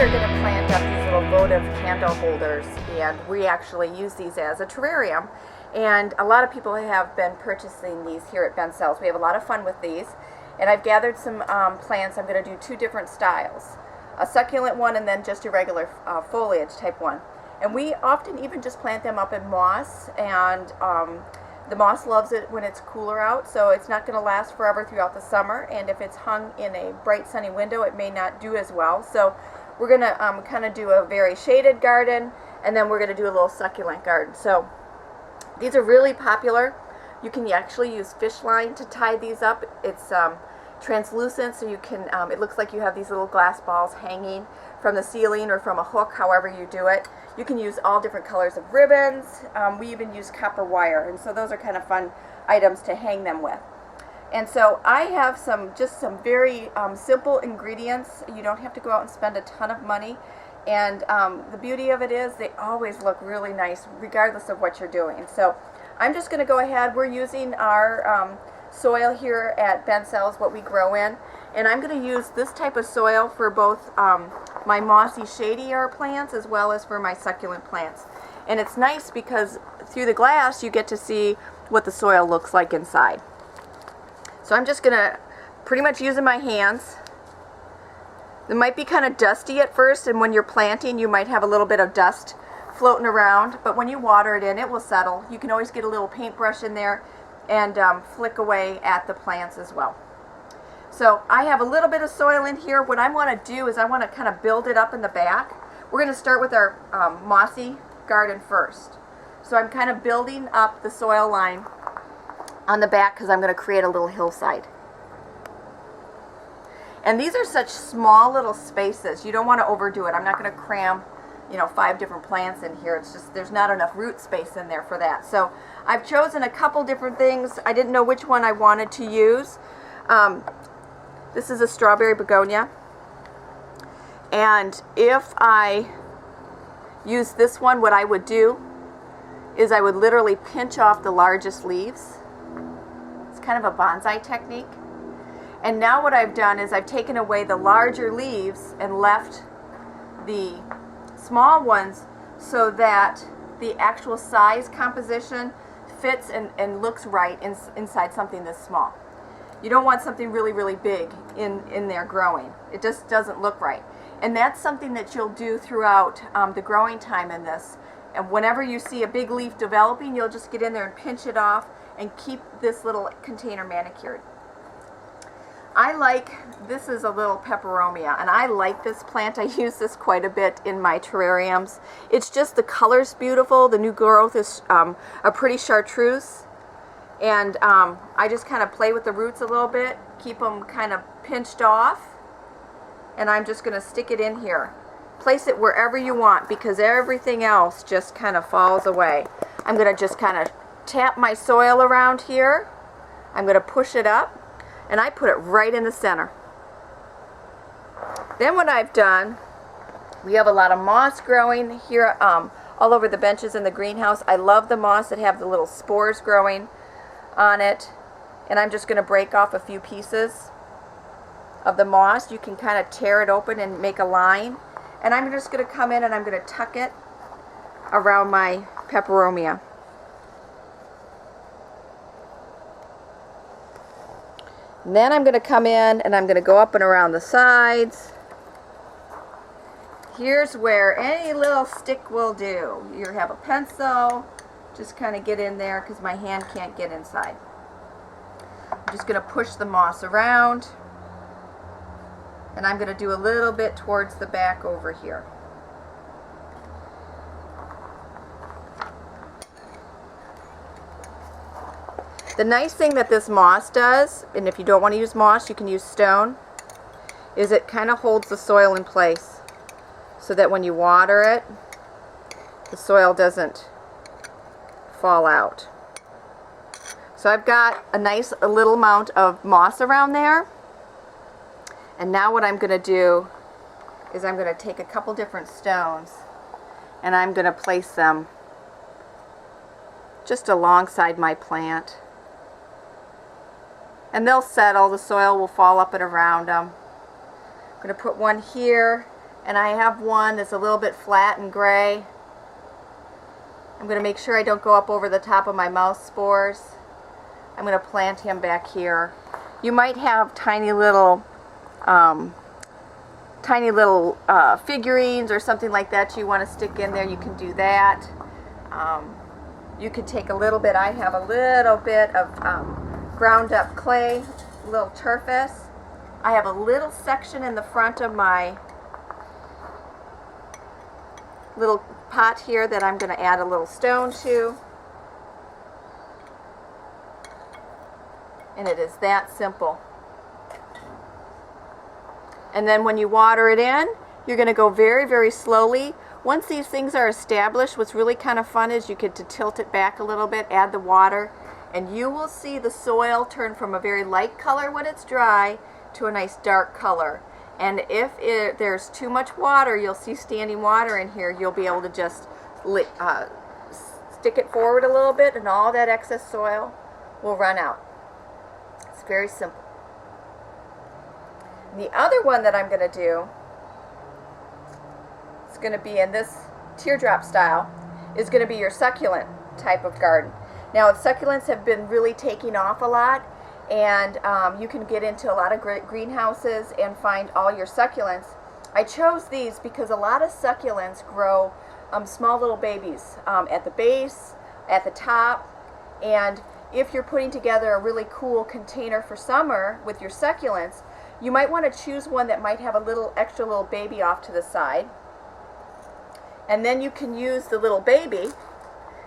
are going to plant up these little votive candle holders, and we actually use these as a terrarium. And a lot of people have been purchasing these here at Ben Sells. We have a lot of fun with these. And I've gathered some plants. I'm going to do two different styles. A succulent one and then just a regular foliage type one. And we often even just plant them up in moss, and the moss loves it when it's cooler out, so it's not going to last forever throughout the summer, and if it's hung in a bright sunny window it may not do as well. So we're going to kind of do a very shaded garden, and then we're going to do a little succulent garden. So these are really popular. You can actually use fish line to tie these up. It's translucent, so you can it looks like you have these little glass balls hanging from the ceiling or from a hook, however you do it. You can use all different colors of ribbons. We even use copper wire, and so those are kind of fun items to hang them with. And so I have just some very simple ingredients. You don't have to go out and spend a ton of money, and the beauty of it is they always look really nice regardless of what you're doing. So I'm just going to go ahead. We're using our soil here at Ben Sells, what we grow in, and I'm going to use this type of soil for both my mossy shadier plants as well as for my succulent plants. And it's nice because through the glass you get to see what the soil looks like inside. So I'm just going to pretty much use in my hands. It might be kind of dusty at first, and when you're planting you might have a little bit of dust floating around, but when you water it in it will settle. You can always get a little paintbrush in there and flick away at the plants as well. So I have a little bit of soil in here. What I want to do is I want to kind of build it up in the back. We're going to start with our mossy garden first. So I'm kind of building up the soil line on the back because I'm going to create a little hillside. And these are such small little spaces. You don't want to overdo it. I'm not going to cram 5 different plants in here. It's just there's not enough root space in there for that. So I've chosen a couple different things. I didn't know which one I wanted to use. This is a strawberry begonia, and if I use this one, what I would do is I would literally pinch off the largest leaves. It's kind of a bonsai technique. And now what I've done is I've taken away the larger leaves and left the small ones so that the actual size composition fits and looks right inside something this small. You don't want something really, really big in there growing. It just doesn't look right. And that's something that you'll do throughout the growing time in this. And whenever you see a big leaf developing, you'll just get in there and pinch it off and keep this little container manicured. This is a little Peperomia, and I like this plant. I use this quite a bit in my terrariums. It's just the color's beautiful. The new growth is a pretty chartreuse. And I just kind of play with the roots a little bit, keep them kind of pinched off, and I'm just going to stick it in here. Place it wherever you want because everything else just kind of falls away. I'm going to just kind of tap my soil around here. I'm going to push it up, and I put it right in the center. Then what I've done, we have a lot of moss growing here all over the benches in the greenhouse. I love the moss that have the little spores growing on it, and I'm just going to break off a few pieces of the moss. You can kind of tear it open and make a line, and I'm just going to come in and I'm going to tuck it around my Peperomia. And then I'm going to come in and I'm going to go up and around the sides. Here's where any little stick will do. You have a pencil, just kind of get in there because my hand can't get inside. I'm just going to push the moss around, and I'm going to do a little bit towards the back over here. The nice thing that this moss does, and if you don't want to use moss you can use stone, is it kind of holds the soil in place so that when you water it the soil doesn't fall out. So I've got a little amount of moss around there, and now what I'm going to do is I'm going to take a couple different stones and I'm going to place them just alongside my plant, and they'll settle. The soil will fall up and around them. I'm going to put one here And I have one that's a little bit flat and gray. I'm going to make sure I don't go up over the top of my mouse spores. I'm going to plant him back here. You might have tiny little figurines or something like that you want to stick in there. You can do that. You could take a little bit. I have a little bit of ground up clay, a little turfus. I have a little section in the front of my little pot here that I'm going to add a little stone to. And it is that simple. And then when you water it in, you're going to go very, very slowly. Once these things are established, what's really kind of fun is you get to tilt it back a little bit, add the water, and you will see the soil turn from a very light color when it's dry to a nice dark color. And if there's too much water, you'll see standing water in here, you'll be able to just stick it forward a little bit and all that excess soil will run out. It's very simple. And the other one that I'm going to do is going to be in this teardrop style, is going to be your succulent type of garden. Now, succulents have been really taking off a lot, and you can get into a lot of greenhouses and find all your succulents. I chose these because a lot of succulents grow small little babies at the base, at the top, and if you're putting together a really cool container for summer with your succulents, you might want to choose one that might have a little extra little baby off to the side. And then you can use the little baby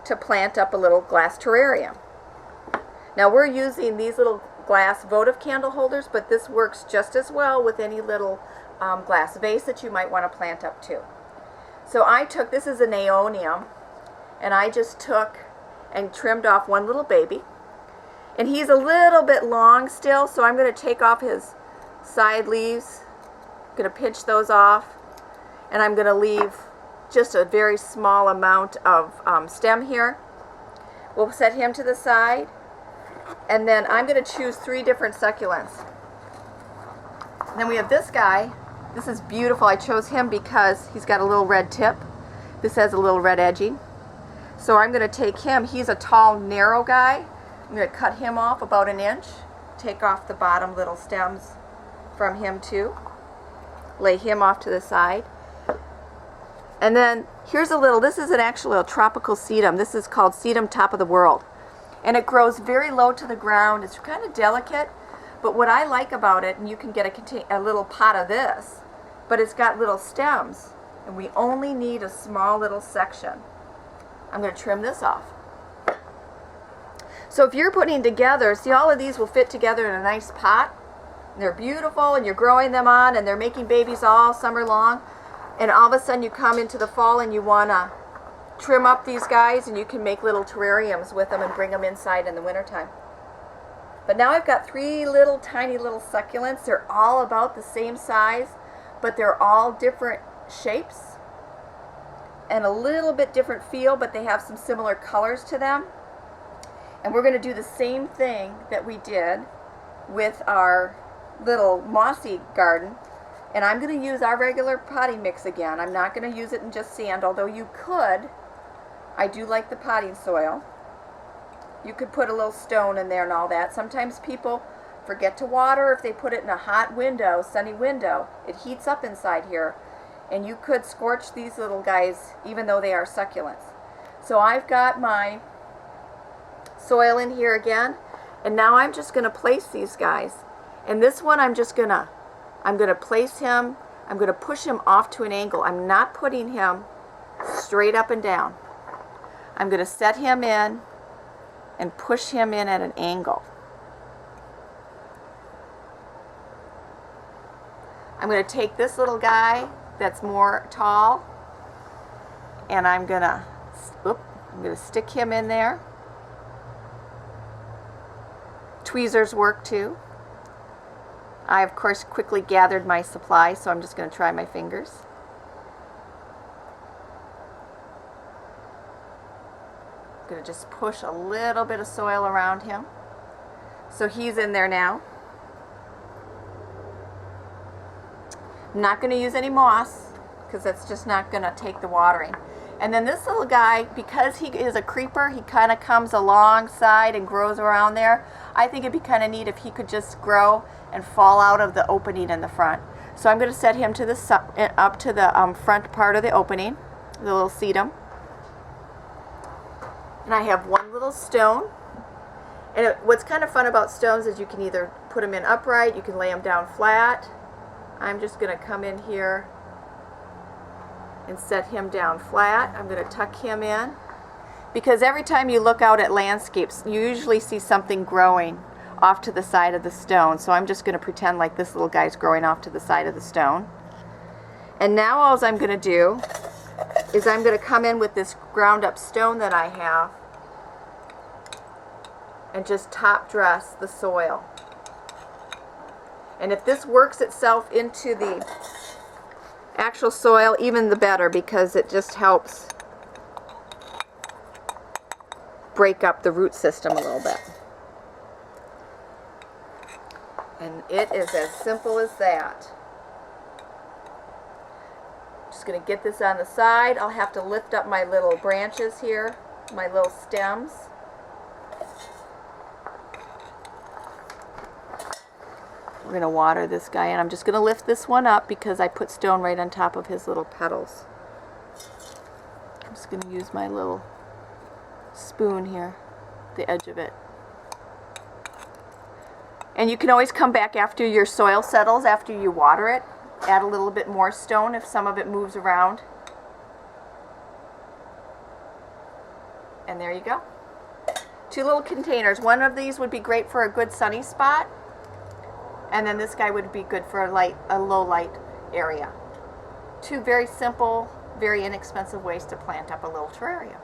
to plant up a little glass terrarium. Now we're using these little glass votive candle holders, but this works just as well with any little glass vase that you might want to plant up too. So I took, this is an aeonium, and I just took and trimmed off one little baby. And he's a little bit long still, so I'm going to take off his side leaves. I'm going to pinch those off, and I'm going to leave just a very small amount of stem here. We'll set him to the side, and then I'm going to choose 3 different succulents. And then we have this guy. This is beautiful. I chose him because he's got a little red tip. This has a little red edging. So I'm going to take him. He's a tall, narrow guy. I'm going to cut him off about 1 inch. Take off the bottom little stems from him too. Lay him off to the side. And then here's a little, this is an actual tropical sedum. This is called Sedum Top of the World. And it grows very low to the ground. It's kind of delicate, but what I like about it, and you can get a little pot of this, but it's got little stems, and we only need a small little section. I'm going to trim this off. So if you're putting together, see, all of these will fit together in a nice pot. They're beautiful, and you're growing them on, and they're making babies all summer long. And all of a sudden you come into the fall and you want to trim up these guys, and you can make little terrariums with them and bring them inside in the wintertime. But now I've got 3 little tiny little succulents. They're all about the same size, but they're all different shapes and a little bit different feel, but they have some similar colors to them. And we're going to do the same thing that we did with our little mossy garden. And I'm going to use our regular potting mix again. I'm not going to use it in just sand, although you could. I do like the potting soil. You could put a little stone in there and all that. Sometimes people forget to water if they put it in a hot window, sunny window. It heats up inside here. And you could scorch these little guys even though they are succulents. So I've got my soil in here again. And now I'm just going to place these guys. And this one I'm going to place him, I'm going to push him off to an angle. I'm not putting him straight up and down. I'm going to set him in and push him in at an angle. I'm going to take this little guy that's more tall, and I'm going to stick him in there. Tweezers work too. I, of course, quickly gathered my supply, so I'm just going to try my fingers. I'm going to just push a little bit of soil around him. So he's in there now. I'm not going to use any moss. because it's just not going to take the watering. And then this little guy, because he is a creeper, he kind of comes alongside and grows around there. I think it'd be kind of neat if he could just grow and fall out of the opening in the front. So I'm going to set him to the up to the front part of the opening, the little sedum. And I have one little stone. And what's kind of fun about stones is you can either put them in upright, you can lay them down flat. I'm just going to come in here and set him down flat. I'm going to tuck him in, because every time you look out at landscapes, you usually see something growing off to the side of the stone. So I'm just going to pretend like this little guy's growing off to the side of the stone. And now all I'm going to do is I'm going to come in with this ground up stone that I have and just top dress the soil. And if this works itself into the actual soil, even the better, because it just helps break up the root system a little bit. And it is as simple as that. Just going to get this on the side. I'll have to lift up my little branches here, my little stems. We're going to water this guy, and I'm just going to lift this one up because I put stone right on top of his little petals. I'm just going to use my little spoon here, the edge of it. And you can always come back after your soil settles, after you water it, add a little bit more stone if some of it moves around. And there you go. 2 little containers. One of these would be great for a good sunny spot. And then this guy would be good for a low light area. 2 very simple, very inexpensive ways to plant up a little terrarium.